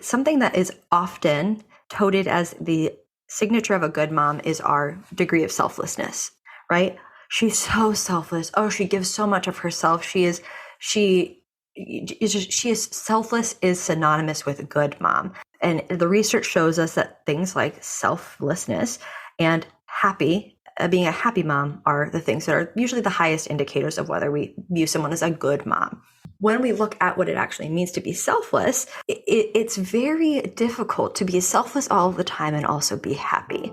something that is often touted as the signature of a good mom is our degree of selflessness, right? She's so selfless. Oh, she gives so much of herself. She is selfless is synonymous with a good mom. And the research shows us that things like selflessness and being a happy mom are the things that are usually the highest indicators of whether we view someone as a good mom. When we look at what it actually means to be selfless, it's very difficult to be selfless all the time and also be happy.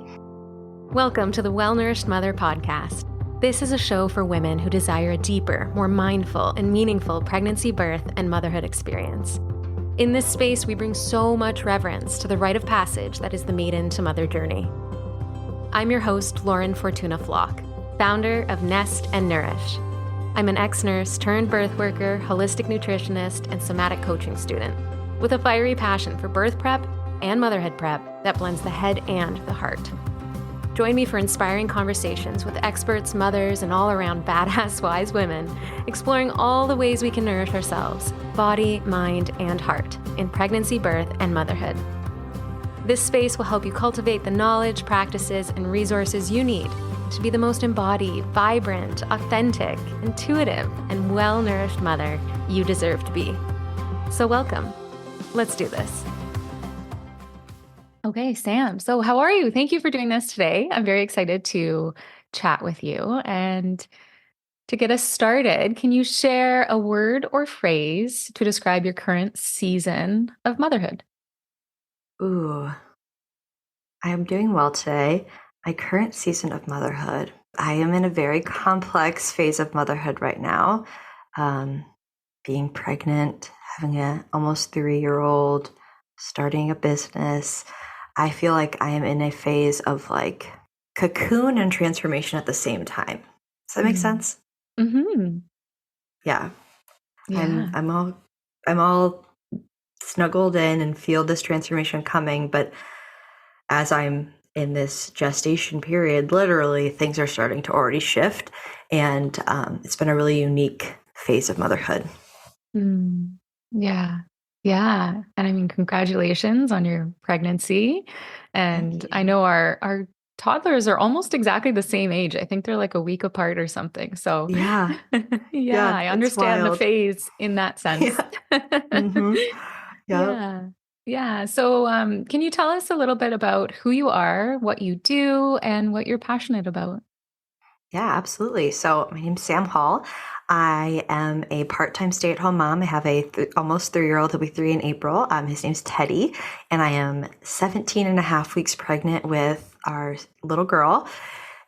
Welcome to the Well-Nourished Mother podcast. This is a show for women who desire a deeper, more mindful, and meaningful pregnancy, birth, and motherhood experience. In this space, we bring so much reverence to the rite of passage that is the maiden to mother journey. I'm your host, Lauren Fortuna Flock, founder of Nest and Nourish. I'm an ex-nurse turned birth worker, holistic nutritionist, and somatic coaching student with a fiery passion for birth prep and motherhood prep that blends the head and the heart. Join me for inspiring conversations with experts, mothers, and all-around badass wise women, exploring all the ways we can nourish ourselves, body, mind, and heart in pregnancy, birth, and motherhood. This space will help you cultivate the knowledge, practices, and resources you need to be the most embodied, vibrant, authentic, intuitive, and well-nourished mother you deserve to be. So welcome. Let's do this. Okay, Sam. So how are you? Thank you for doing this today. I'm very excited to chat with you. And to get us started, can you share a word or phrase to describe your current season of motherhood? Ooh, I am doing well today. My current season of motherhood. I am in a very complex phase of motherhood right now. Being pregnant, having an almost 3-year-old, starting a business. I feel like I am in a phase of like cocoon and transformation at the same time. Does that make sense? Mm-hmm. Yeah. Yeah. I'm all snuggled in and feel this transformation coming, but as I'm in this gestation period, literally things are starting to already shift, and it's been a really unique phase of motherhood. Yeah. Yeah. And I mean, congratulations on your pregnancy. And I know our toddlers are almost exactly the same age. I think they're like a week apart or something. So Yeah. yeah, I understand the phase in that sense. Yeah. Mm-hmm. Yep. Yeah. Yeah. So can you tell us a little bit about who you are, what you do, and what you're passionate about? Yeah, absolutely. So my name's Sam Hall. I am a part-time stay-at-home mom. I have a almost 3-year-old. He'll be 3 in April. His name's Teddy, and I am 17 and a half weeks pregnant with our little girl,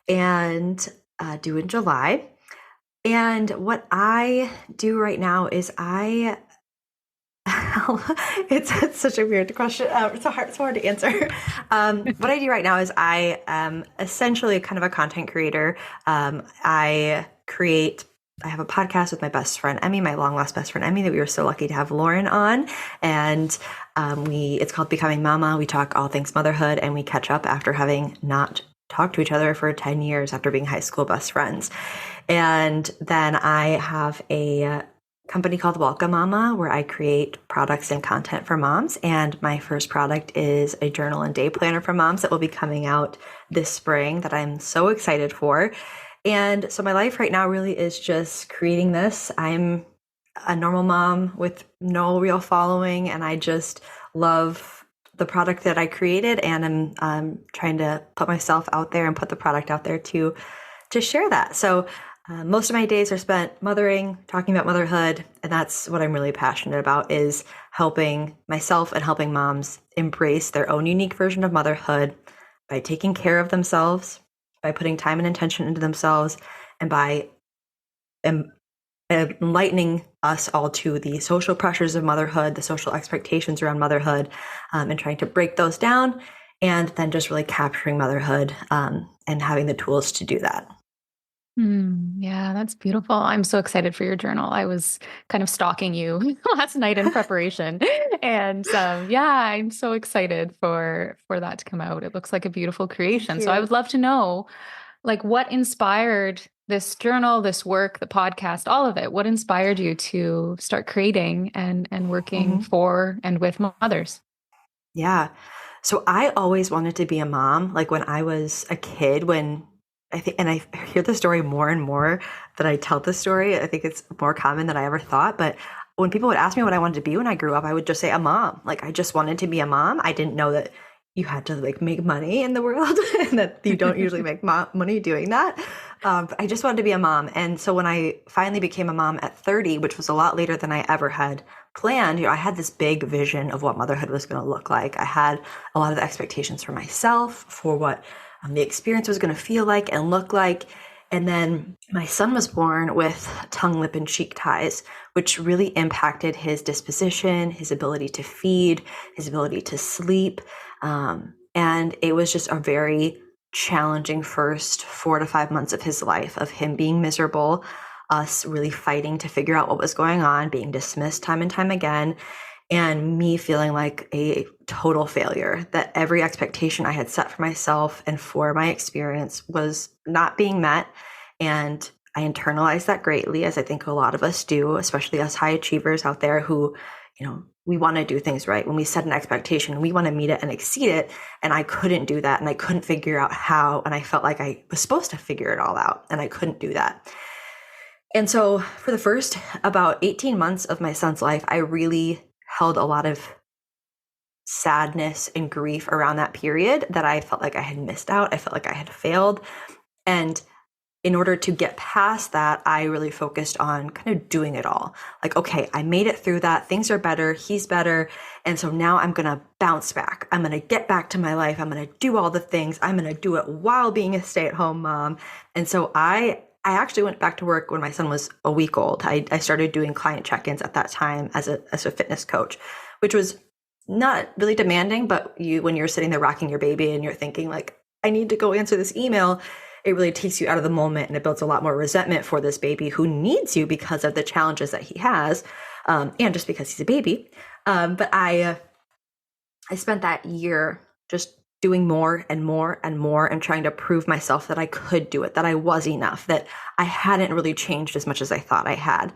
and due in July. And what I do right now is it's such a weird question. It's hard to answer. What I do right now is I am essentially kind of a content creator. I have a podcast with my best friend, Emmy, my long lost best friend, Emmy, that we were so lucky to have Lauren on. And it's called Becoming Mama. We talk all things motherhood, and we catch up after having not talked to each other for 10 years after being high school best friends. And then I have a company called Welcome Mama, where I create products and content for moms. And my first product is a journal and day planner for moms that will be coming out this spring that I'm so excited for. And so my life right now really is just creating this. I'm a normal mom with no real following, and I just love the product that I created, and I'm trying to put myself out there and put the product out there to share that. So most of my days are spent mothering, talking about motherhood, and that's what I'm really passionate about, is helping myself and helping moms embrace their own unique version of motherhood by taking care of themselves, by putting time and intention into themselves, and by enlightening us all to the social pressures of motherhood, the social expectations around motherhood, and trying to break those down, and then just really capturing motherhood and having the tools to do that. Yeah, that's beautiful. I'm so excited for your journal. I was kind of stalking you last night in preparation. And yeah, I'm so excited for that to come out. It looks like a beautiful creation. So I would love to know, like, what inspired this journal, this work, the podcast, all of it? What inspired you to start creating and working for and with mothers? Yeah. So I always wanted to be a mom. Like when I was a kid, when I think, and I hear the story more and more that I tell the story. I think it's more common than I ever thought. But when people would ask me what I wanted to be when I grew up, I would just say a mom. Like I just wanted to be a mom. I didn't know that you had to like make money in the world and that you don't usually make money doing that. But I just wanted to be a mom. And so when I finally became a mom at 30, which was a lot later than I ever had planned, I had this big vision of what motherhood was going to look like. I had a lot of expectations for myself, for what the experience was going to feel like and look like. And then my son was born with tongue, lip, and cheek ties, which really impacted his disposition, his ability to feed, his ability to sleep. And it was just a very challenging first 4 to 5 months of his life, of him being miserable, us really fighting to figure out what was going on, being dismissed time and time again, and me feeling like a total failure, that every expectation I had set for myself and for my experience was not being met. And I internalized that greatly, as I think a lot of us do, especially us high achievers out there who, we want to do things right. When we set an expectation, we want to meet it and exceed it. And I couldn't do that. And I couldn't figure out how. And I felt like I was supposed to figure it all out. And I couldn't do that. And so for the first about 18 months of my son's life, I really held a lot of sadness and grief around that period, that I felt like I had missed out. I felt like I had failed. And in order to get past that, I really focused on kind of doing it all. Like, okay, I made it through that. Things are better. He's better. And so now I'm going to bounce back. I'm going to get back to my life. I'm going to do all the things. I'm going to do it while being a stay-at-home mom. And so I actually went back to work when my son was a week old. I started doing client check-ins at that time as a fitness coach, which was not really demanding, but when you're sitting there rocking your baby and you're thinking like, I need to go answer this email, it really takes you out of the moment, and it builds a lot more resentment for this baby who needs you because of the challenges that he has, and just because he's a baby. But I spent that year just doing more and more and more and trying to prove myself that I could do it, that I was enough, that I hadn't really changed as much as I thought I had.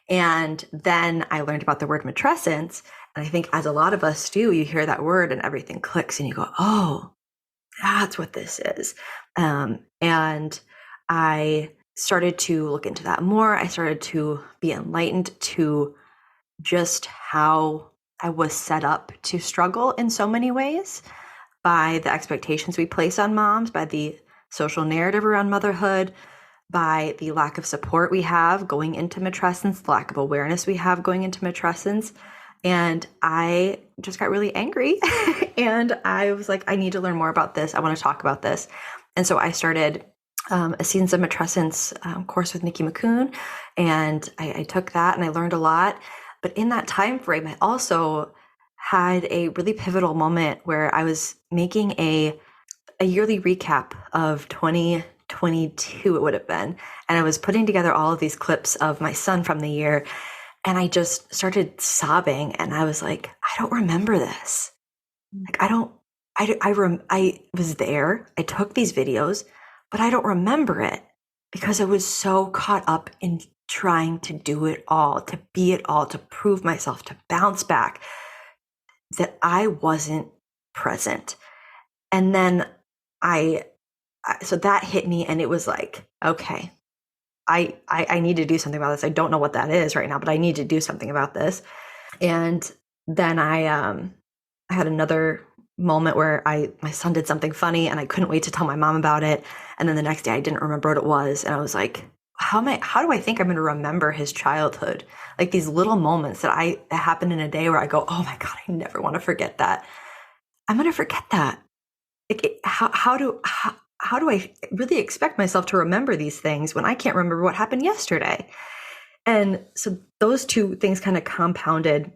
And then I learned about the word matrescence. And I think as a lot of us do, you hear that word and everything clicks and you go, oh, that's what this is. And I started to look into that more. I started to be enlightened to just how I was set up to struggle in so many ways by the expectations we place on moms, by the social narrative around motherhood, by the lack of support we have going into matrescence, the lack of awareness we have going into matrescence. And I just got really angry and I was like, I need to learn more about this. I want to talk about this. And so I started a Seasons of Matrescence course with Nikki McCoon. And I took that and I learned a lot. But in that time frame, I also had a really pivotal moment where I was making a yearly recap of 2022, it would have been. And I was putting together all of these clips of my son from the year. And I just started sobbing and I was like, I don't remember this. Like, I was there. I took these videos, but I don't remember it because I was so caught up in trying to do it all, to be it all, to prove myself, to bounce back, that I wasn't present. And then so that hit me and it was like, okay, I need to do something about this. I don't know what that is right now, but I need to do something about this. And then I had another moment where my son did something funny and I couldn't wait to tell my mom about it. And then the next day I didn't remember what it was. And I was like, how do I think I'm going to remember his childhood? Like these little moments that happened in a day where I go, oh my God, I never want to forget that. I'm going to forget that. Like how do I really expect myself to remember these things when I can't remember what happened yesterday? And so those two things kind of compounded.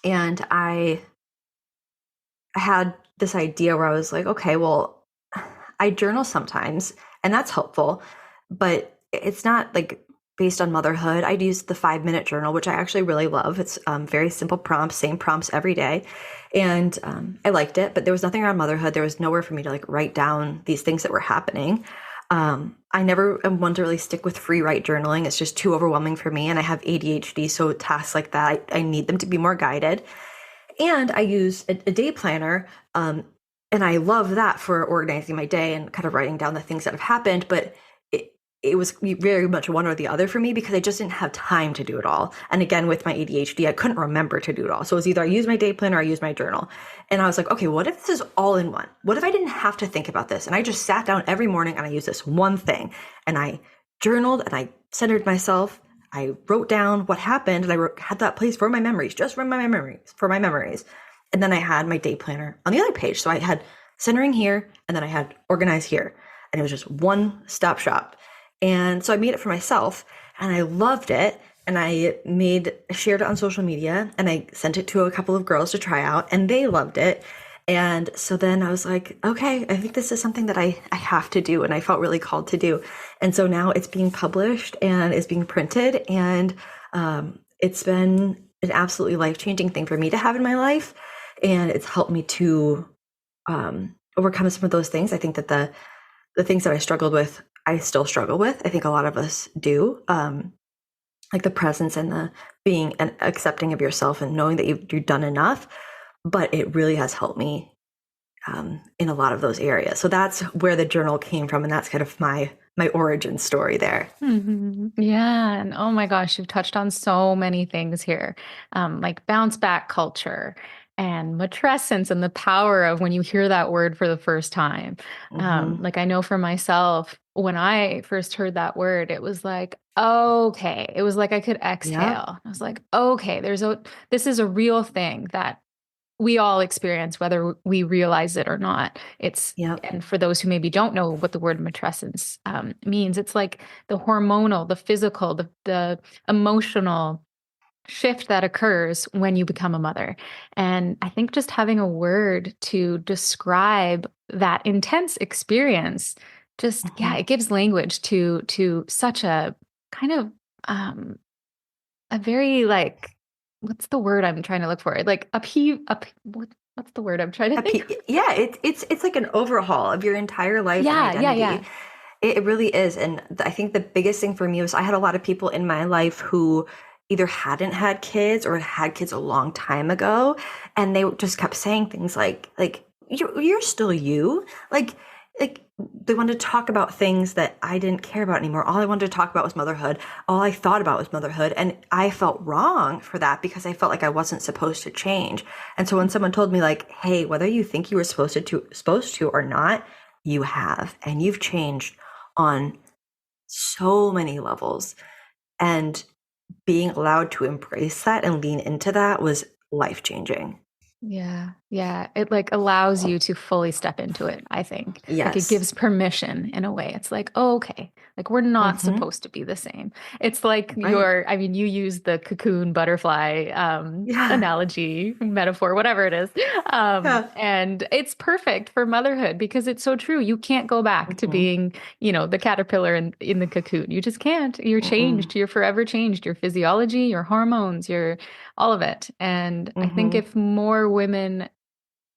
And I had this idea where I was like, okay, well, I journal sometimes and that's helpful, but it's not like based on motherhood. I'd use the 5-minute journal, which I actually really love. It's very simple prompts, same prompts every day. And I liked it, but there was nothing around motherhood. There was nowhere for me to like write down these things that were happening. I never am one to really stick with free write journaling. It's just too overwhelming for me. And I have ADHD. So tasks like that, I need them to be more guided. And I use a day planner. And I love that for organizing my day and kind of writing down the things that have happened. But it was very much one or the other for me because I just didn't have time to do it all. And again, with my ADHD, I couldn't remember to do it all. So it was either I use my day planner or I use my journal. And I was like, okay, what if this is all in one? What if I didn't have to think about this? And I just sat down every morning and I used this one thing. And I journaled and I centered myself. I wrote down what happened and had that place for my memories, just for my memories. And then I had my day planner on the other page. So I had centering here and then I had organize here. And it was just one stop shop. And so I made it for myself and I loved it. And I shared it on social media and I sent it to a couple of girls to try out and they loved it. And so then I was like, okay, I think this is something that I have to do. And I felt really called to do. And so now it's being published and it's being printed. And it's been an absolutely life-changing thing for me to have in my life. And it's helped me to overcome some of those things. I think that the things that I struggled with, I still struggle with. I think a lot of us do. Like the presence and the being and accepting of yourself and knowing that you've done enough. But it really has helped me in a lot of those areas. So that's where the journal came from. And that's kind of my origin story there. Mm-hmm. Yeah. And oh my gosh, you've touched on so many things here, like bounce back culture and matrescence and the power of when you hear that word for the first time. Mm-hmm. Like I know for myself, when I first heard that word, it was like, okay, it was like I could Yep. exhale. I was like, okay, this is a real thing that we all experience, whether we realize it or not. Yep. And for those who maybe don't know what the word matrescence means, it's like the hormonal, the physical, the emotional shift that occurs when you become a mother. And I think just having a word to describe that intense experience, just, Mm-hmm. yeah, it gives language to such a kind of, a very like, what's the word I'm trying to look for? Like what's the word I'm trying to think of? Yeah, it's like an overhaul of your entire life and Yeah, yeah, identity. yeah. It really is. And I think the biggest thing for me was I had a lot of people in my life who either hadn't had kids or had kids a long time ago. And they just kept saying things like, you're still you. Like they wanted to talk about things that I didn't care about anymore. All I wanted to talk about was motherhood. All I thought about was motherhood. And I felt wrong for that because I felt like I wasn't supposed to change. And so when someone told me like, hey, whether you think you were supposed to or not, you have, and you've changed on so many levels. And being allowed to embrace that and lean into that was life changing. Yeah, yeah. It like allows you to fully step into it, I think. Like it Yes. gives permission in a way. It's like, oh, okay, like we're not Mm-hmm. supposed to be the same. It's like Right. I mean, you use the cocoon butterfly Yeah. analogy, metaphor, whatever it is. Yeah. And it's perfect for motherhood because it's so true. You can't go back to Mm-hmm. being, the caterpillar in the cocoon. You just can't. You're Mm-mm. changed. You're forever changed. Your physiology, your hormones, your all of it. And I think Mm-hmm. if more women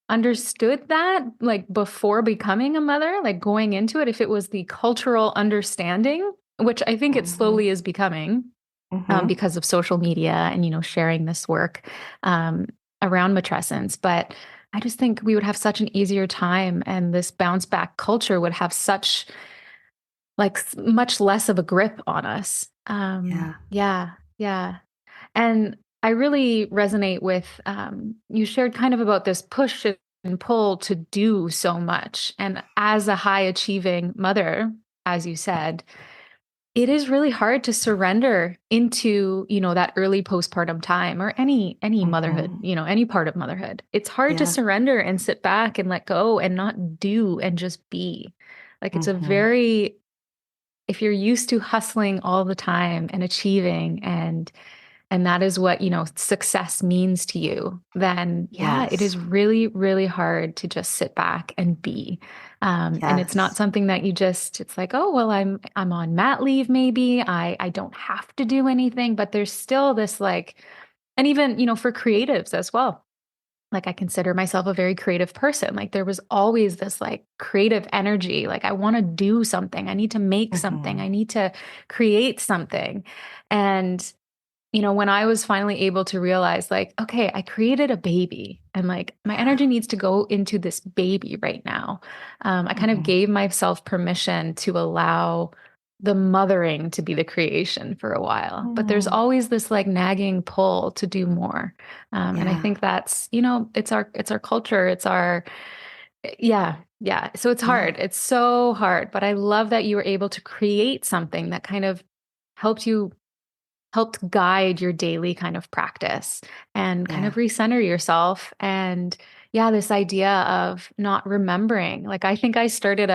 understood that, like before becoming a mother, like going into it, if it was the cultural understanding, which I think it Mm-hmm. slowly is becoming Mm-hmm. because of social media and, sharing this work um, around matrescence. But I just think we would have such an easier time and this bounce back culture would have such like much less of a grip on us. Yeah. Yeah, yeah. And I really resonate with you shared kind of about this push and pull to do so much. And as a high achieving mother, as you said, it is really hard to surrender into, that early postpartum time or any motherhood, Mm-hmm. any part of motherhood. It's hard to Yeah. surrender and sit back and let go and not do and just be. Like it's a Mm-hmm. very if you're used to hustling all the time and achieving and that is what, success means to you, then yeah, it Yes. is really, really hard to just sit back and be. And it's not Yes. something that it's like, oh, well, I'm on mat leave, maybe. I don't have to do anything, but there's still this like, and even, for creatives as well. Like I consider myself a very creative person. Like there was always this like creative energy. Like I want to do something. I need to make something. Mm-hmm. I need to create something. And when I was finally able to realize, like, okay, I created a baby and like my energy needs to go into this baby right now. I kind of Mhm. gave myself permission to allow the mothering to be the creation for a while. But there's Mm. always this like nagging pull to do more. And I Yeah. think that's, it's our culture. Yeah, yeah. So it's Yeah. hard. It's so hard. But I love that you were able to create something that kind of helped you helped guide your daily kind of practice and kind Yeah. of recenter yourself. And yeah, this idea of not remembering. Like, I think I started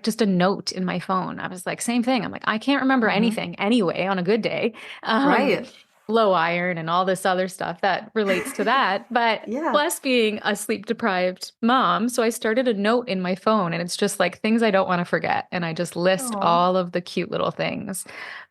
just a note in my phone. I was like, same thing. I'm like, I can't remember Hmm. anything anyway on a good day. Um, Right. Low iron and all this other stuff that relates to that. But Yeah. plus being a sleep deprived mom. So I started a note in my phone and it's just like things I don't want to forget. And I just list Oh. all of the cute little things.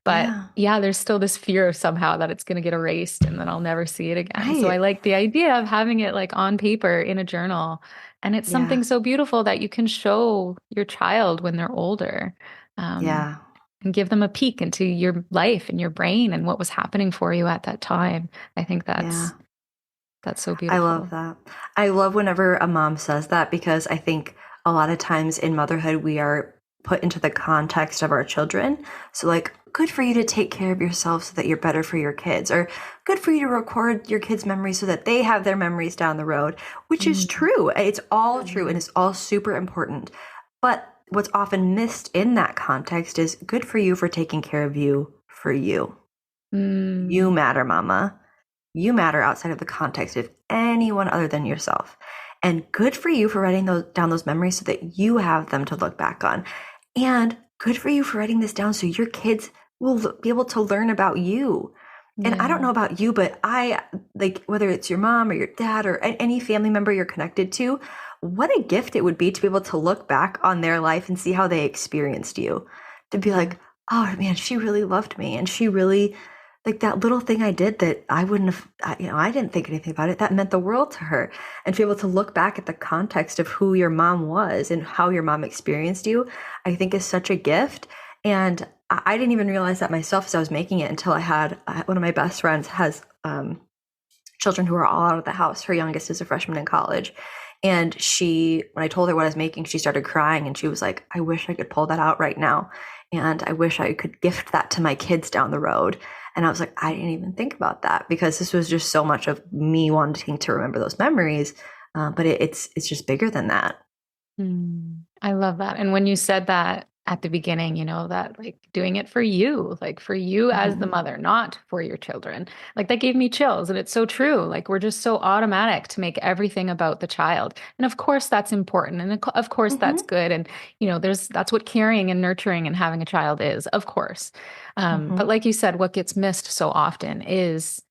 But Yeah. yeah, there's still this fear of somehow that it's going to get erased and then I'll never see it again. So I Right. like the idea of having it like on paper in a journal. And it's Yeah. something so beautiful that you can show your child when they're older, um, Yeah. and give them a peek into your life and your brain and what was happening for you at that time. I think Yeah. that's so I love beautiful. that. I love whenever a mom says that because I think a lot of times in motherhood, we are put into the context of our children. So, like, good for you to take care of yourself so that you're better for your kids, or good for you to record your kids' memories so that they have their memories down the road, which is Mm. true. It's all true and Mhm. it's all super important. But what's often missed in that context is good for you for taking care of you for you. You Mm. matter, mama. You matter outside of the context of anyone other than yourself. And good for you for writing down those memories so that you have them to look back on. And good for you for writing this down so your kids will be able to learn about you. And I don't Yeah. know about you, but I like whether it's your mom or your dad or any family member you're connected to, what a gift it would be to be able to look back on their life and see how they experienced you. To be Yeah. like, oh man, she really loved me and she really like that little thing I did that I wouldn't have, I didn't think anything about it. That meant the world to her. And to be able to look back at the context of who your mom was and how your mom experienced you, I think is such a gift. And I didn't even realize that myself as I was making it until I had one of my best friends has children who are all out of the house. Her youngest is a freshman in college. And when I told her what I was making, she started crying and she was like, I wish I could pull that out right now. And I wish I could gift that to my kids down the road. And I was like, I didn't even think about that because this was just so much of me wanting to remember those memories. But it's just bigger than that. I love that. And when you said that at the beginning, that like doing it for you, like for you as the Mm-hmm. mother, not for your children, like that gave me chills. And it's so true. Like we're just so automatic to make everything about the child. And of course, that's important. And of course, that's Mm-hmm. good. And, that's what caring and nurturing and having a child is, of course. But Mm-hmm. like you said, what gets missed so often is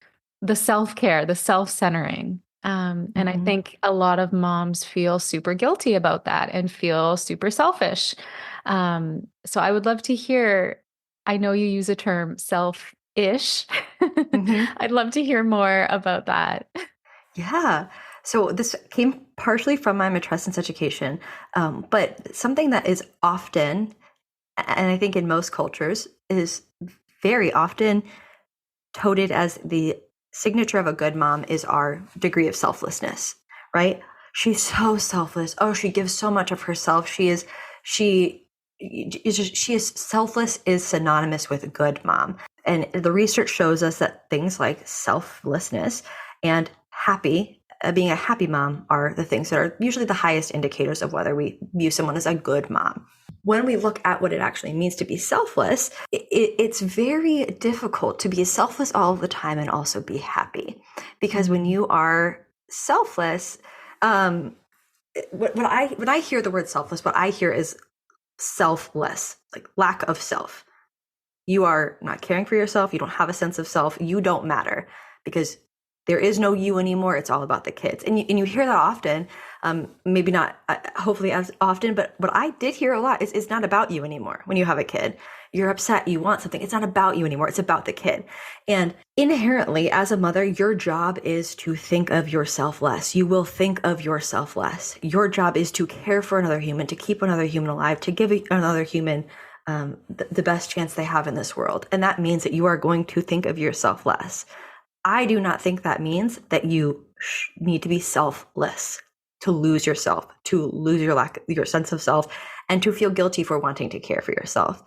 the self care, the self centering. And I Mm-hmm. think a lot of moms feel super guilty about that and feel super selfish. So I would love to hear, I know you use a term self-ish. Mm-hmm. I'd love to hear more about that. Yeah. So this came partially from my matrescence education, but something that is often, and I think in most cultures, is very often touted as the signature of a good mom is our degree of selflessness, right? She's so selfless. Oh, she gives so much of herself. She she is selfless is synonymous with a good mom. And the research shows us that things like selflessness and being a happy mom are the things that are usually the highest indicators of whether we view someone as a good mom. When we look at what it actually means to be selfless, it's very difficult to be selfless all the time and also be happy. Because when Mm. you are selfless, when I hear the word selfless, what I hear is selfless, like lack of self. You are not caring for yourself. You don't have a sense of self. You don't matter because there is no you anymore. It's all about the kids. And you hear that often, maybe not, hopefully as often, but what I did hear a lot is it's not about you anymore. When you have a kid, you're upset, you want something. It's not about you anymore. It's about the kid. And inherently as a mother, your job is to think of yourself less. You will think of yourself less. Your job is to care for another human, to keep another human alive, to give another human the best chance they have in this world. And that means that you are going to think of yourself less. I do not think that means that you need to be selfless, to lose yourself, to lose your sense of self, and to feel guilty for wanting to care for yourself.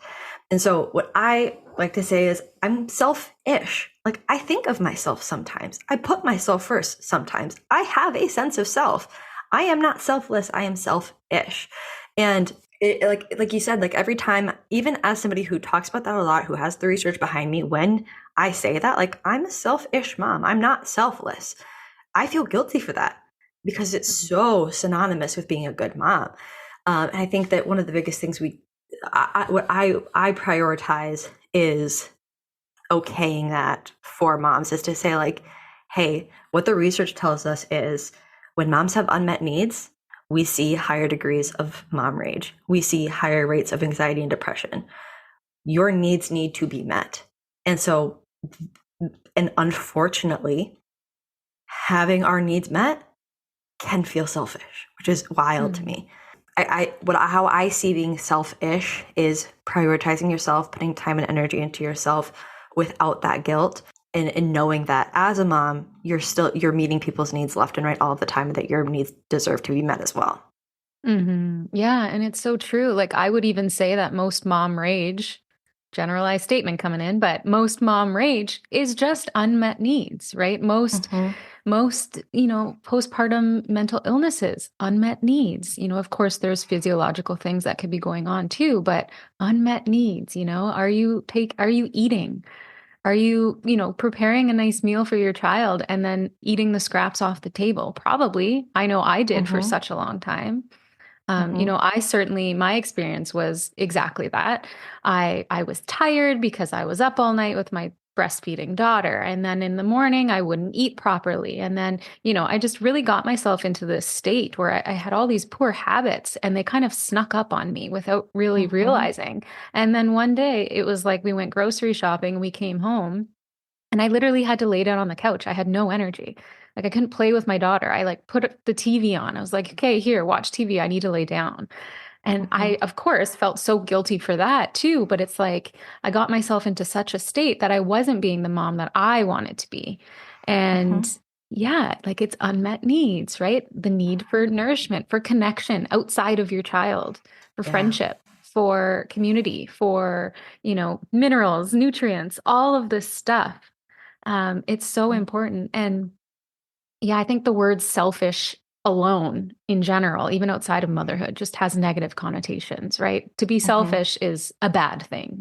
And so what I like to say is I'm selfish. Like, I think of myself sometimes. I put myself first sometimes. I have a sense of self. I am not selfless. I am selfish. And like you said, like every time, even as somebody who talks about that a lot, who has the research behind me, when I say that, like, I'm a selfish mom, I'm not selfless, I feel guilty for that because it's so synonymous with being a good mom. And I think that one of the biggest things what I prioritize is okaying that for moms, is to say, like, hey, what the research tells us is when moms have unmet needs, we see higher degrees of mom rage. We see higher rates of anxiety and depression. Your needs need to be met. And so, and unfortunately, having our needs met can feel selfish, which is wild to me. How I see being selfish is prioritizing yourself, putting time and energy into yourself without that guilt, and knowing that as a mom, you're meeting people's needs left and right all the time, and that your needs deserve to be met as well. Yeah, and it's so true. Like, I would even say that most mom rage, generalized statement coming in, but most mom rage is just unmet needs, right? Most, postpartum mental illnesses, unmet needs. Of course, there's physiological things that could be going on too, but unmet needs, are you eating? Are you, preparing a nice meal for your child and then eating the scraps off the table? Probably. I know I did for such a long time. I certainly, my experience was exactly that. I was tired because I was up all night with my breastfeeding daughter. And then in the morning, I wouldn't eat properly. And then, I just really got myself into this state where I had all these poor habits and they kind of snuck up on me without really realizing. And then one day it was like we went grocery shopping, we came home, and I literally had to lay down on the couch. I had no energy. Like, I couldn't play with my daughter. I like put the TV on. I was like, okay, here, watch TV. I need to lay down. And I, of course, felt so guilty for that too. But it's like I got myself into such a state that I wasn't being the mom that I wanted to be. And yeah, like, it's unmet needs, right? The need for nourishment, for connection outside of your child, for friendship, for community, for, minerals, nutrients, all of this stuff. It's so important. And yeah, I think the word selfish alone in general, even outside of motherhood, just has negative connotations, right? To be selfish is a bad thing.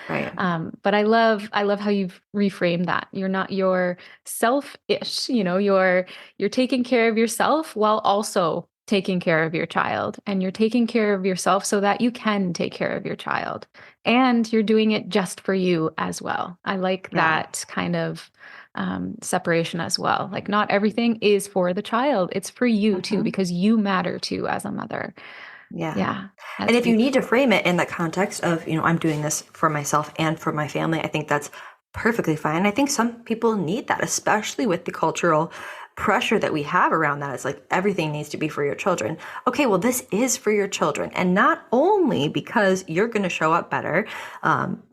Right. But I love how you've reframed that. You're selfish, you're taking care of yourself while also taking care of your child. And you're taking care of yourself so that you can take care of your child. And you're doing it just for you as well. I like that kind of separation as well. Like, not everything is for the child. It's for you too, because you matter too as a mother. Yeah. And if you need to frame it in the context of, I'm doing this for myself and for my family, I think that's perfectly fine. I think some people need that, especially with the cultural pressure that we have around that. It's like everything needs to be for your children. Okay, well, this is for your children. And not only because you're going to show up better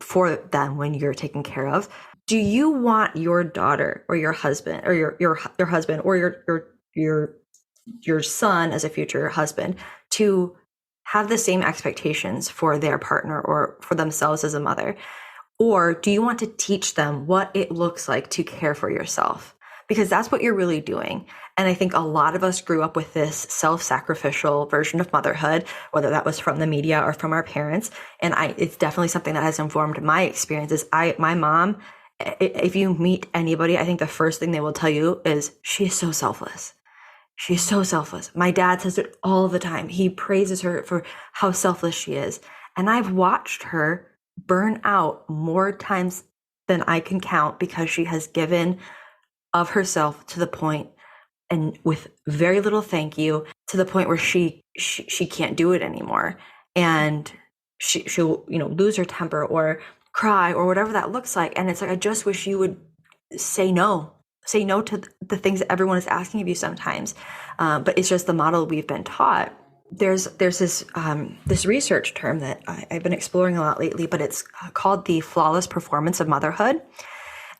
for them when you're taken care of. Do you want your daughter or your husband or your husband or your son as a future husband to have the same expectations for their partner or for themselves as a mother? Or do you want to teach them what it looks like to care for yourself? Because that's what you're really doing. And I think a lot of us grew up with this self-sacrificial version of motherhood, whether that was from the media or from our parents. And it's definitely something that has informed my experiences. My mom, if you meet anybody, I think the first thing they will tell you is she is so selfless. She's so selfless. My dad says it all the time. He praises her for how selfless she is. And I've watched her burn out more times than I can count because she has given of herself to the point, and with very little thank you, to the point where she can't do it anymore. And she'll, lose her temper or cry or whatever that looks like. And it's like, I just wish you would say no to the things that everyone is asking of you sometimes. But it's just the model we've been taught. there's this research term that I've been exploring a lot lately, but it's called the flawless performance of motherhood.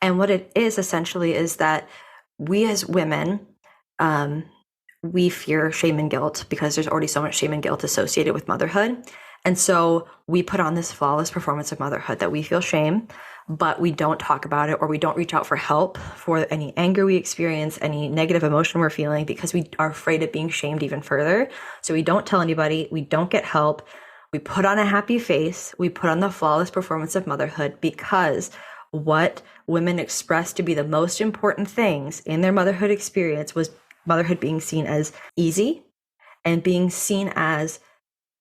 And what it is essentially is that we as women, we fear shame and guilt because there's already so much shame and guilt associated with motherhood. And so we put on this flawless performance of motherhood that we feel shame, but we don't talk about it, or we don't reach out for help for any anger we experience, any negative emotion we're feeling, because we are afraid of being shamed even further. So we don't tell anybody, we don't get help. We put on a happy face, we put on the flawless performance of motherhood, because what women expressed to be the most important things in their motherhood experience was motherhood being seen as easy and being seen as,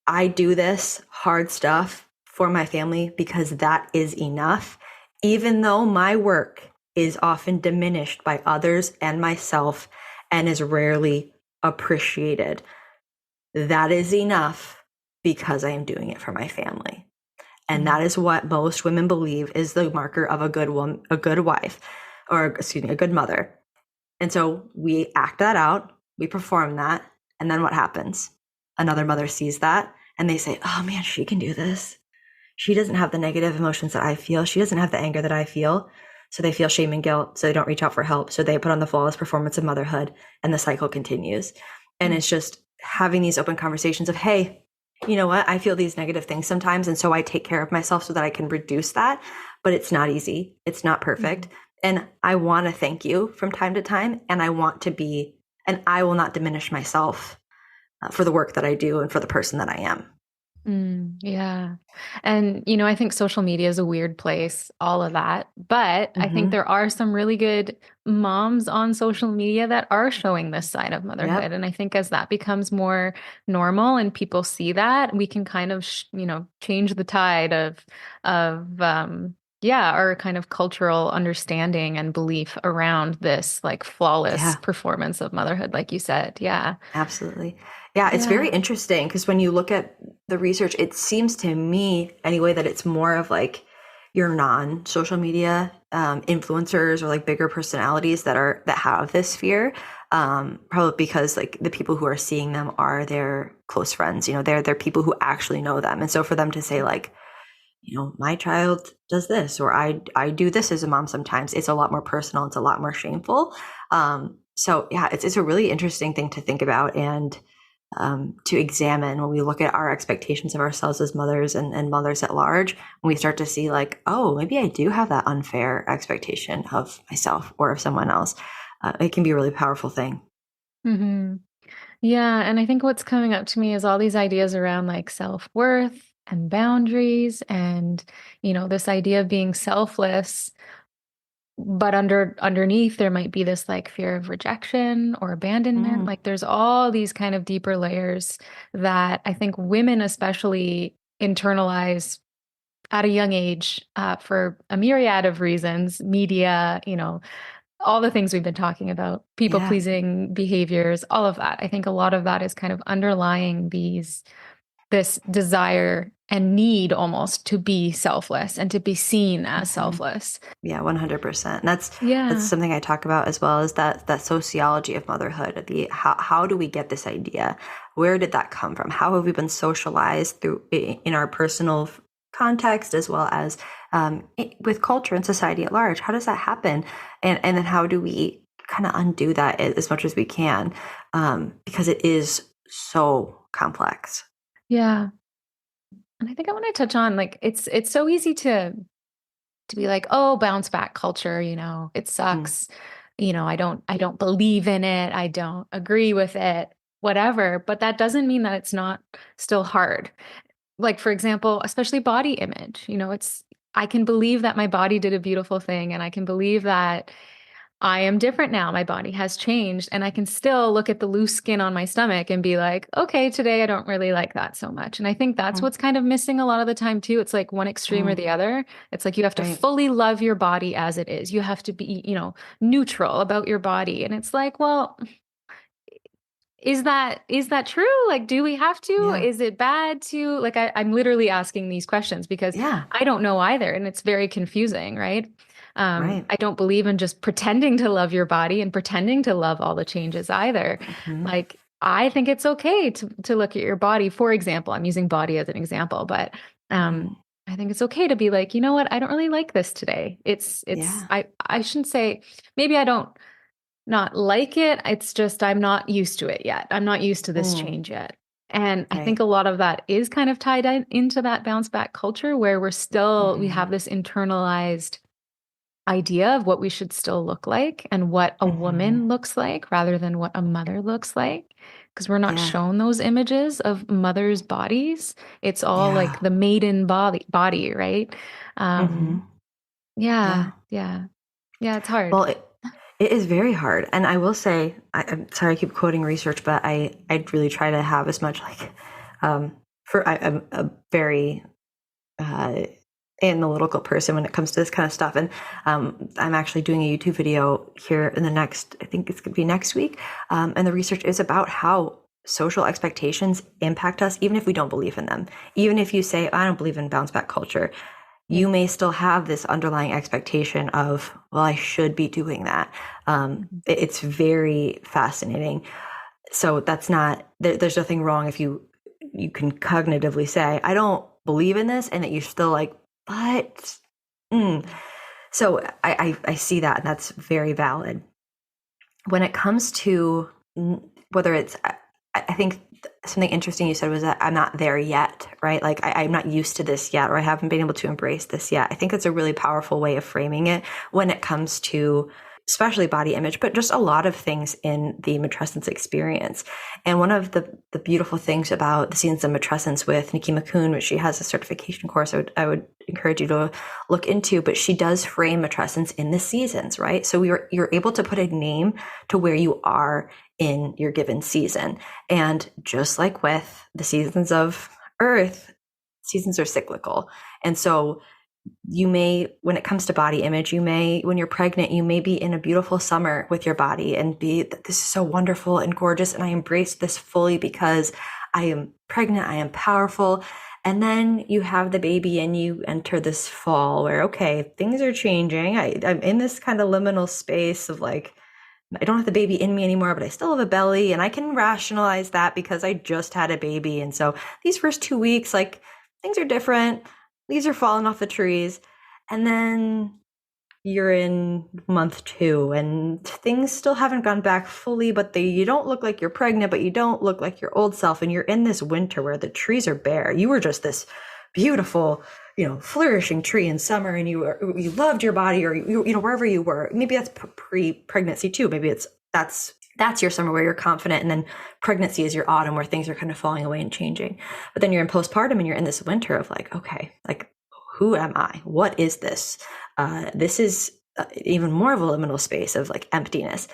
I do this hard stuff for my family because that is enough, even though my work is often diminished by others and myself and is rarely appreciated. That is enough because I am doing it for my family. And that is what most women believe is the marker of a good woman, a good wife, or excuse me, a good mother. And so we act that out, we perform that, and then what happens? Another mother sees that and they say, oh man, she can do this. She doesn't have the negative emotions that I feel. She doesn't have the anger that I feel. So they feel shame and guilt. So they don't reach out for help. So they put on the flawless performance of motherhood, and the cycle continues. And it's just having these open conversations of, hey, you know what? I feel these negative things sometimes. And so I take care of myself so that I can reduce that. But it's not easy. It's not perfect. And I want to thank you from time to time. And I want to be, and I will not diminish myself for the work that I do and for the person that I am. Yeah. And, I think social media is a weird place, all of that. But I think there are some really good moms on social media that are showing this side of motherhood. Yep. And I think as that becomes more normal and people see that, we can kind of, change the tide of our kind of cultural understanding and belief around this like flawless Yeah. performance of motherhood, like you said. Yeah. Absolutely. Yeah, it's very Yeah. interesting because when you look at the research, it seems to me anyway that it's more of like your non-social media influencers or like bigger personalities that have this fear. Probably because like the people who are seeing them are their close friends. They're people who actually know them, and so for them to say like, my child does this, or I do this as a mom sometimes, it's a lot more personal. It's a lot more shameful. So yeah, it's a really interesting thing to think about and to examine when we look at our expectations of ourselves as mothers and mothers at large. When we start to see like, oh, maybe I do have that unfair expectation of myself or of someone else. It can be a really powerful thing. Hmm. Yeah, and I think what's coming up to me is all these ideas around like self-worth and boundaries and, this idea of being selfless, but underneath there might be this like fear of rejection or abandonment. Mm, Like there's all these kind of deeper layers that I think women especially internalize at a young age for a myriad of reasons, media, all the things we've been talking about, people yeah. pleasing behaviors, all of that. I think a lot of that is kind of underlying this desire and need almost to be selfless and to be seen as Mhm. selfless. Yeah, 100%. And that's Yeah. something I talk about as well, as that sociology of motherhood. The how do we get this idea? Where did that come from? How have we been socialized through in our personal context as well as with culture and society at large? How does that happen? And then how do we kind of undo that as much as we can? Because it is so complex. Yeah. And I think I want to touch on like it's so easy to be like, "Oh, bounce back culture, it Mm, sucks. I don't believe in it. I don't agree with it." Whatever, but that doesn't mean that it's not still hard. Like, for example, especially body image, I can believe that my body did a beautiful thing and I can believe that I am different now. My body has changed and I can still look at the loose skin on my stomach and be like, okay, today I don't really like that so much. And I think that's mm, what's kind of missing a lot of the time too. It's like one extreme or mm, the other. It's like you have to right. fully love your body as it is. You have to be, neutral about your body. And it's like, well, is that true? Like, do we have to? Yeah. Is it bad to like I'm literally asking these questions because Yeah. I don't know either. And it's very confusing, right? Right. I don't believe in just pretending to love your body and pretending to love all the changes either. Mhm. Like I think it's okay to look at your body. For example, I'm using body as an example, but I think it's okay to be like, you know what? I don't really like this today. Yeah. I shouldn't say, maybe I don't not like it. It's just I'm not used to it yet. I'm not used to this Mm, change yet. And I think right. a lot of that is kind of tied into that bounce back culture where we Hmm. have this internalized idea of what we should still look like and what a Hmm. woman looks like rather than what a mother looks like. Because we're not Yeah. shown those images of mothers' bodies. It's all like Yeah. the maiden body, right? Hmm. Um, Yeah. yeah. Yeah, it's hard. Well, it is very hard. And I will say, I'm sorry, I keep quoting research, but I really try to have as much like, I'm a very uh, analytical person when it comes to this kind of stuff. And I'm actually doing a YouTube video here in the next, I think it's going to be next week. And the research is about how social expectations impact us, even if we don't believe in them. Even if you say, I don't believe in bounce back culture, Yeah. you may still have this underlying expectation of, well, I should be doing that. Mhm. It's very fascinating. So that's not, there's nothing wrong if you can cognitively say, I don't believe in this, and that you're still like, but, mm. So I see that, and that's very valid. When it comes to whether it's, I think something interesting you said was that I'm not there yet, right? Like I'm not used to this yet, or I haven't been able to embrace this yet. I think that's a really powerful way of framing it when it comes to especially body image, but just a lot of things in the matrescence experience. And one of the beautiful things about the Seasons of Matrescence with Nikki McCune, which she has a certification course I would encourage you to look into, but she does frame matrescence in the seasons, right? So you're able to put a name to where you are in your given season. And just like with the seasons of Earth, seasons are cyclical. And so you may, when it comes to body image, when you're pregnant, you may be in a beautiful summer with your body and be, this is so wonderful and gorgeous. And I embrace this fully because I am pregnant, I am powerful. And then you have the baby and you enter this fall where, okay, things are changing. I'm in this kind of liminal space of like, I don't have the baby in me anymore, but I still have a belly, and I can rationalize that because I just had a baby. And so these first 2 weeks, like things are different. Leaves are falling off the trees. And then you're in month 2 and things still haven't gone back fully, but you don't look like you're pregnant, but you don't look like your old self. And you're in this winter where the trees are bare. You were just this beautiful, flourishing tree in summer, and you loved your body, or wherever you were. Maybe that's pre-pregnancy too. Maybe that's your summer where you're confident, and then pregnancy is your autumn where things are kind of falling away and changing. But then you're in postpartum and you're in this winter of like, okay, like who am I? What is this? This is even more of a liminal space of like emptiness.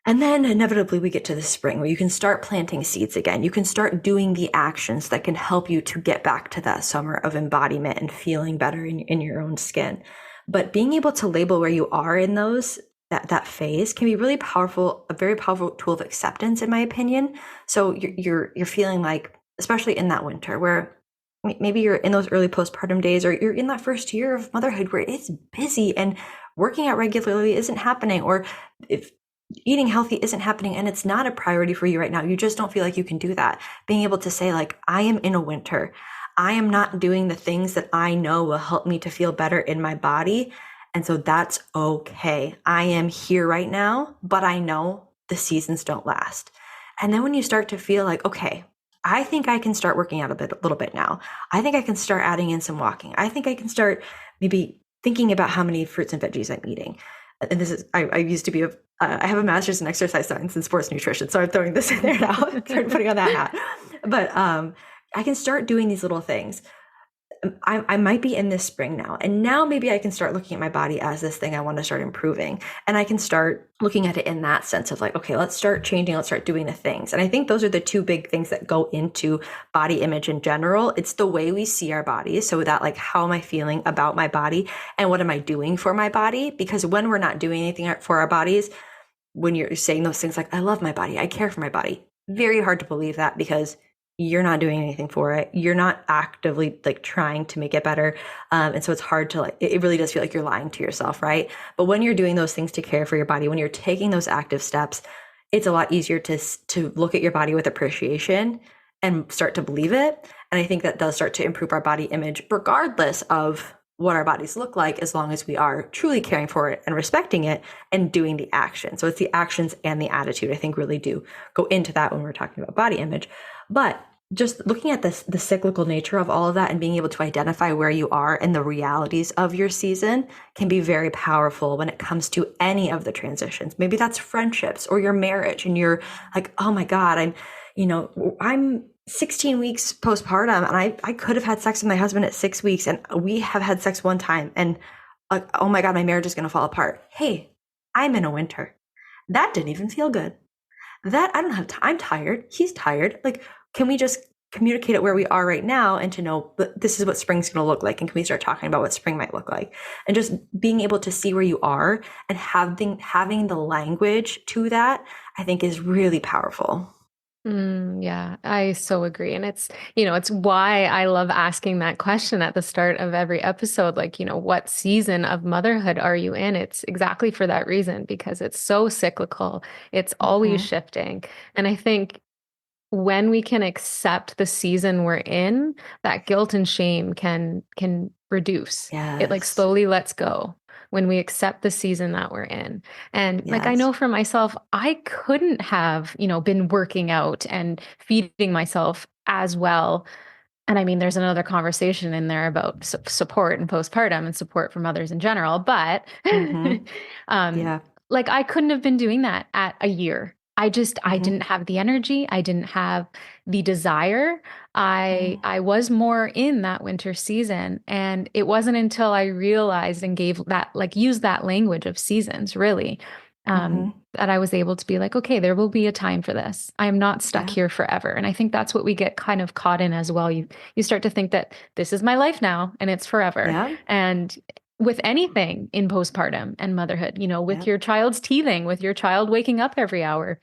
And then inevitably we get to the spring where you can start planting seeds again. You can start doing the actions that can help you to get back to that summer of embodiment and feeling better in your own skin. But being able to label where you are in that phase can be really powerful, a very powerful tool of acceptance, in my opinion. So you're feeling like, especially in that winter where maybe you're in those early postpartum days, or you're in that first year of motherhood where it's busy and working out regularly isn't happening, or if eating healthy isn't happening and it's not a priority for you right now, you just don't feel like you can do that. Being able to say like, I am in a winter. I am not doing the things that I know will help me to feel better in my body. And so that's okay. I am here right now, but I know the seasons don't last. And then when you start to feel like, okay, I think I can start working out a little bit now. I think I can start adding in some walking. I think I can start maybe thinking about how many fruits and veggies I'm eating. And this is, I used to be I have a master's in exercise science and sports nutrition. So I'm throwing this in there now, start putting on that hat. But I can start doing these little things. I might be in this spring now. And now maybe I can start looking at my body as this thing I want to start improving. And I can start looking at it in that sense of like, okay, let's start changing. Let's start doing the things. And I think those are the two big things that go into body image in general. It's the way we see our bodies. So that like, how am I feeling about my body and what am I doing for my body? Because when we're not doing anything for our bodies, when you're saying those things like, I love my body, I care for my body, very hard to believe that because you're not doing anything for it. You're not actively like trying to make it better. And so it's hard to like, it really does feel like you're lying to yourself, right? But when you're doing those things to care for your body, when you're taking those active steps, it's a lot easier to look at your body with appreciation and start to believe it. And I think that does start to improve our body image, regardless of what our bodies look like, as long as we are truly caring for it and respecting it and doing the action. So it's the actions and the attitude, I think, really do go into that when we're talking about body image. But just looking at this, the cyclical nature of all of that and being able to identify where you are and the realities of your season can be very powerful when it comes to any of the transitions. Maybe that's friendships or your marriage, and you're like, oh my God, I'm 16 weeks postpartum, and I could have had sex with my husband at 6 weeks, and we have had sex one time, and oh my God, my marriage is going to fall apart. Hey, I'm in a winter. That didn't even feel good. That I don't have time. I'm tired. He's tired. Like, can we just communicate it where we are right now and to know that this is what spring's going to look like? And can we start talking about what spring might look like? And just being able to see where you are and having the language to that, I think, is really powerful. Yeah, I so agree. And it's why I love asking that question at the start of every episode, like, what season of motherhood are you in? It's exactly for that reason, because it's so cyclical. It's always Mm-hmm. shifting. And I think when we can accept the season we're in, that guilt and shame can reduce. It like Yes. slowly lets go when we accept the season that we're in. And like I Yes. know for myself, I couldn't have, been working out and feeding myself as well. And I mean, there's another conversation in there about support and postpartum and support for mothers in general. But Mm-hmm. um, Yeah. like I couldn't have been doing that at a year. I Mm-hmm. didn't have the energy. I didn't have the desire. Mm-hmm. I was more in that winter season. And it wasn't until I realized and gave that, like, use that language of seasons really, that I was able to be like, okay, there will be a time for this. I am not stuck Yeah. here forever. And I think that's what we get kind of caught in as well. You start to think that this is my life now and it's forever. Yeah. And with anything in postpartum and motherhood, with Yeah. your child's teething, with your child waking up every hour,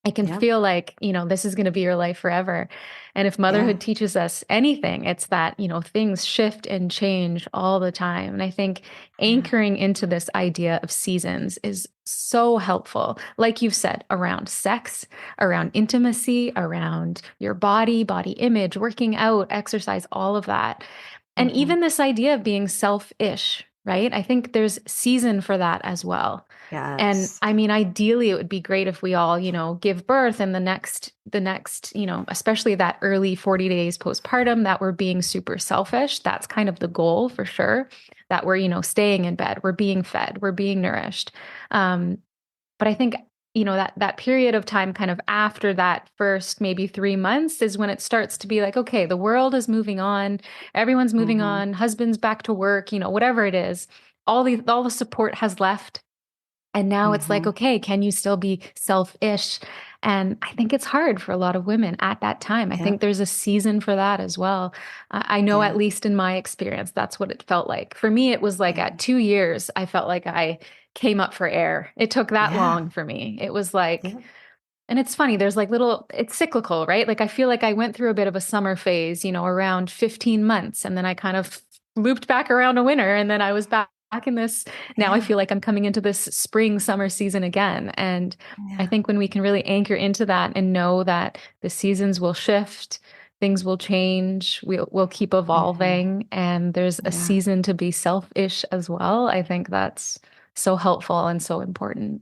it can Yeah. feel like, this is going to be your life forever. And if Yeah. motherhood teaches us anything, it's that, things shift and change all the time. And I think Yeah. anchoring into this idea of seasons is so helpful. Like you've said, around sex, around intimacy, around your body image, working out, exercise, all of that. And Mm-hmm. even this idea of being selfish, right? I think there's season for that as well. And Yes. I mean, ideally, it would be great if we all, give birth and the next, especially that early 40 days postpartum, that we're being super selfish. That's kind of the goal for sure, that we're, staying in bed, we're being fed, we're being nourished. Um, but I think, that period of time kind of after that first maybe 3 months is when it starts to be like, okay, the world is moving on, everyone's moving Mm-hmm. on, husband's back to work, whatever it is, all the support has left. And now it's like, Mm-hmm. okay, can you still be selfish? And I think it's hard for a lot of women at that time. I Yeah. think there's a season for that as well. I know, Yeah. at least in my experience, that's what it felt like. For me, it was like Yeah. at 2 years, I felt like I came up for air. It took that Yeah. long for me. It was like, Yeah. and it's funny, there's like it's cyclical, right? Like I feel like I went through a bit of a summer phase, around 15 months. And then I kind of looped back around a winter. And then I was back in this. Now I Yeah. feel like I'm coming into this spring, summer season again. And I Yeah. think when we can really anchor into that and know that the seasons will shift, things will change, we'll keep Mm-hmm. evolving. And there's a Yeah. season to be selfish as well. I think that's so helpful and so important.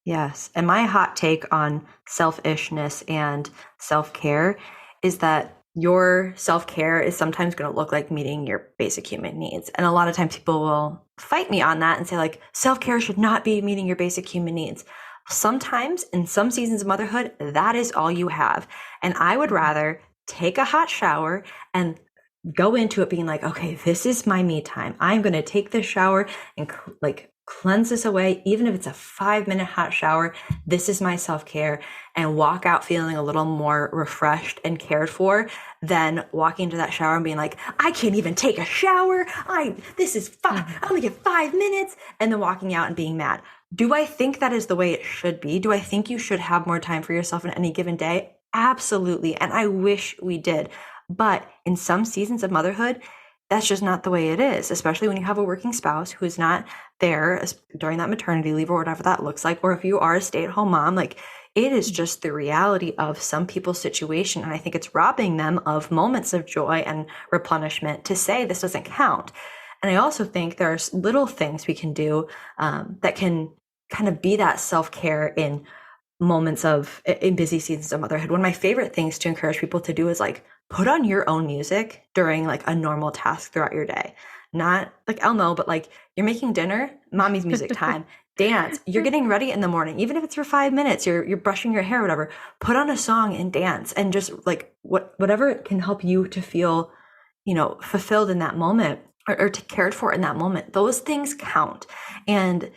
Yes. And my hot take on selfishness and self care is that your self care is sometimes going to look like meeting your basic human needs. And a lot of times people will fight me on that and say, like, self care should not be meeting your basic human needs. Sometimes in some seasons of motherhood, that is all you have. And I would rather take a hot shower and go into it being like, okay, this is my me time. I'm going to take this shower and cleanse this away. Even if it's a 5-minute hot shower, this is my self-care, and walk out feeling a little more refreshed and cared for than walking into that shower and being like, I can't even take a shower. This is I only get 5 minutes. And then walking out and being mad. Do I think that is the way it should be? Do I think you should have more time for yourself in any given day? Absolutely. And I wish we did. But in some seasons of motherhood, that's just not the way it is, especially when you have a working spouse who is not there during that maternity leave or whatever that looks like. Or if you are a stay-at-home mom, like It is just the reality of some people's situation. And I think it's robbing them of moments of joy and replenishment to say this doesn't count. And I also think there's little things we can do that can kind of be that self-care in moments of in busy seasons of motherhood. One of my favorite things to encourage people to do is like put on your own music during like a normal task throughout your day. Not like Elmo, but like you're making dinner, mommy's music time. Dance. You're getting ready in the morning, even if it's for 5 minutes, you're brushing your hair, whatever. Put on a song and dance, and just like whatever can help you to feel, fulfilled in that moment or to cared for in that moment. Those things count. And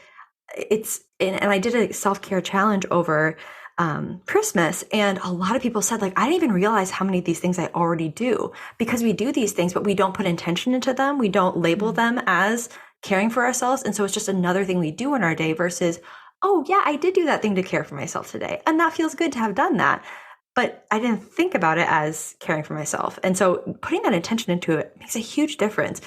and I did a self-care challenge over Christmas, and a lot of people said, like, I didn't even realize how many of these things I already do, because we do these things, but we don't put intention into them. We don't label them as caring for ourselves. And so it's just another thing we do in our day versus, oh yeah, I did do that thing to care for myself today. And that feels good to have done that. But I didn't think about it as caring for myself. And so putting that intention into it makes a huge difference.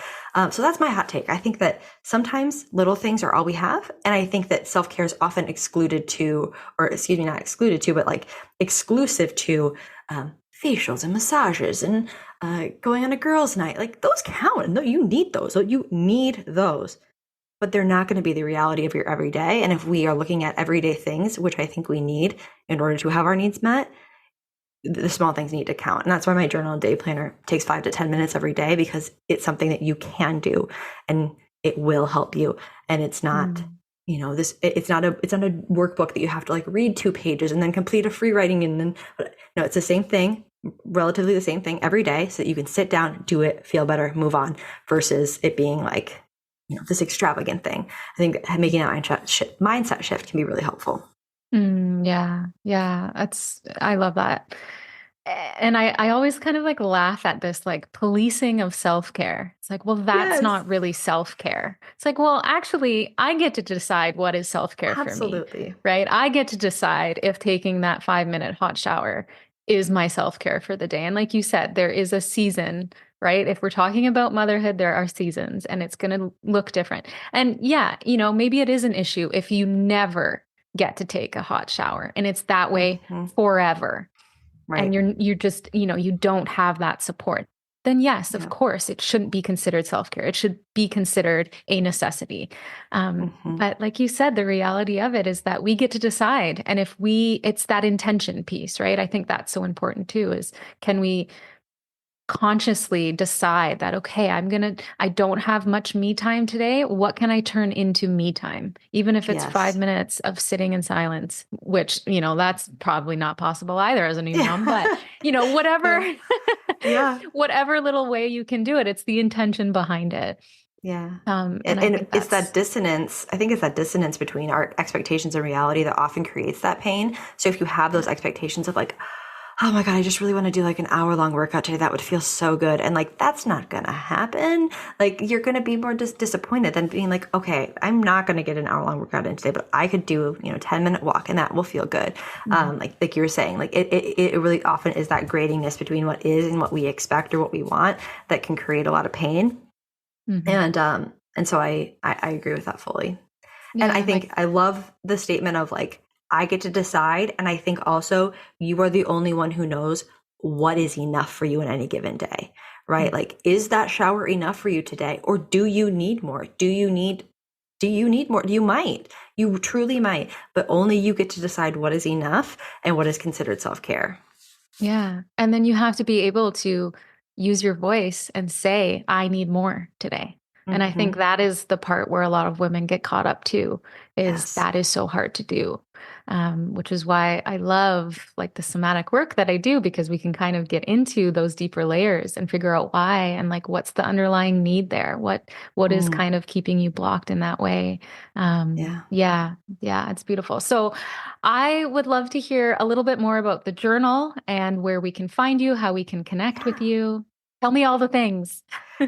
So that's my hot take. I think that sometimes little things are all we have. And I think that self-care is often excluded to, or excuse me, not excluded to, but like exclusive to facials and massages and going on a girls' night. Like those count. No, you need those. You need those. But they're not going to be the reality of your everyday. And if we are looking at everyday things, which I think we need in order to have our needs met, the small things need to count. And that's why my journal and day planner takes 5 to 10 minutes every day, because it's something that you can do and it will help you. And it's not, it's not a workbook that you have to like read 2 pages and then complete a free writing. And then, no, it's the same thing, relatively the same thing every day, so that you can sit down, do it, feel better, move on, versus it being like, this extravagant thing. I think making that mindset shift can be really helpful. Yeah. I love that. And I always kind of like laugh at this like policing of self-care. It's like, well, that's not really self-care. It's like, well, actually, I get to decide what is self-care for me. Absolutely. Right? I get to decide if taking that 5-minute hot shower is my self-care for the day. And like you said, there is a season, right? If we're talking about motherhood, there are seasons and it's going to look different. And yeah, maybe it is an issue if you never get to take a hot shower and it's that way forever. Right. And you're just, you don't have that support. Then yes, of course, it shouldn't be considered self-care. It should be considered a necessity. But like you said, the reality of it is that we get to decide. And it's that intention piece, right? I think that's so important too, is can we consciously decide that, okay, I don't have much me time today. What can I turn into me time? Even if it's 5 minutes of sitting in silence, which, that's probably not possible either as a new mom, but whatever, whatever little way you can do it, it's the intention behind it. Yeah. And it's that dissonance. I think it's that dissonance between our expectations and reality that often creates that pain. So if you have those expectations of like, oh my God, I just really want to do like an hour-long workout today. That would feel so good. And like, that's not going to happen. Like, you're going to be more disappointed than being like, okay, I'm not going to get an hour-long workout in today, but I could do, 10-minute walk and that will feel good. Like you were saying, like it really often is that gradingness between what is and what we expect or what we want that can create a lot of pain. And so I agree with that fully. Yeah, and I think I love the statement of like, I get to decide. And I think also you are the only one who knows what is enough for you in any given day, right? Like, is that shower enough for you today? Or do you need more? Do you need more? You truly might, but only you get to decide what is enough and what is considered self-care. Yeah. And then you have to be able to use your voice and say, I need more today. And I think that is the part where a lot of women get caught up too, is that is so hard to do. Which is why I love like the somatic work that I do, because we can kind of get into those deeper layers and figure out why and like what's the underlying need there. What is kind of keeping you blocked in that way. Yeah, it's beautiful. So I would love to hear a little bit more about the journal and where we can find you, how we can connect with you. Tell me all the things.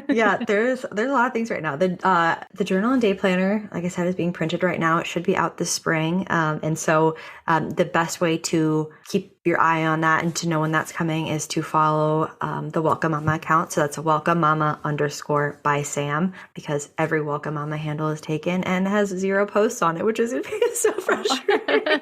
Yeah, there's a lot of things right now. The journal and day planner, like I said, is being printed right now. It should be out this spring. And so the best way to keep your eye on that and to know when that's coming is to follow the Welcome Mama account. So that's a Welcome Mama _ by Sam, because every Welcome Mama handle is taken and has 0 posts on it, which is so frustrating.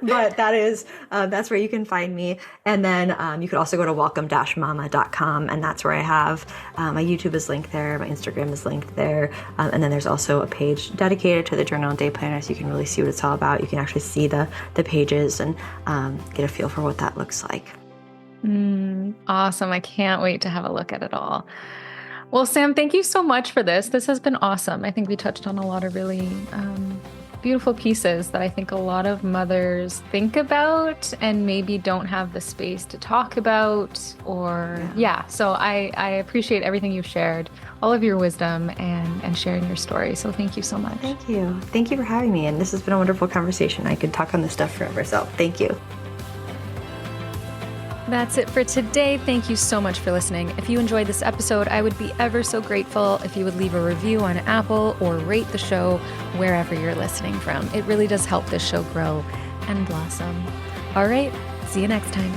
But that's where you can find me. And then you could also go to welcome-mama.com, and that's where I have my YouTube is linked there, my Instagram is linked there, and then there's also a page dedicated to the journal and day planner, so you can really see what it's all about. You can actually see the pages and get a feel for what that looks like. Awesome. I can't wait to have a look at it all. Well, Sam, thank you so much for this. This has been awesome. I think we touched on a lot of really beautiful pieces that I think a lot of mothers think about and maybe don't have the space to talk about, So I appreciate everything you've shared, all of your wisdom and sharing your story. So thank you so much. Thank you. Thank you for having me. And this has been a wonderful conversation. I could talk on this stuff forever. So thank you. That's it for today. Thank you so much for listening. If you enjoyed this episode, I would be ever so grateful if you would leave a review on Apple or rate the show wherever you're listening from. It really does help this show grow and blossom. All right, see you next time.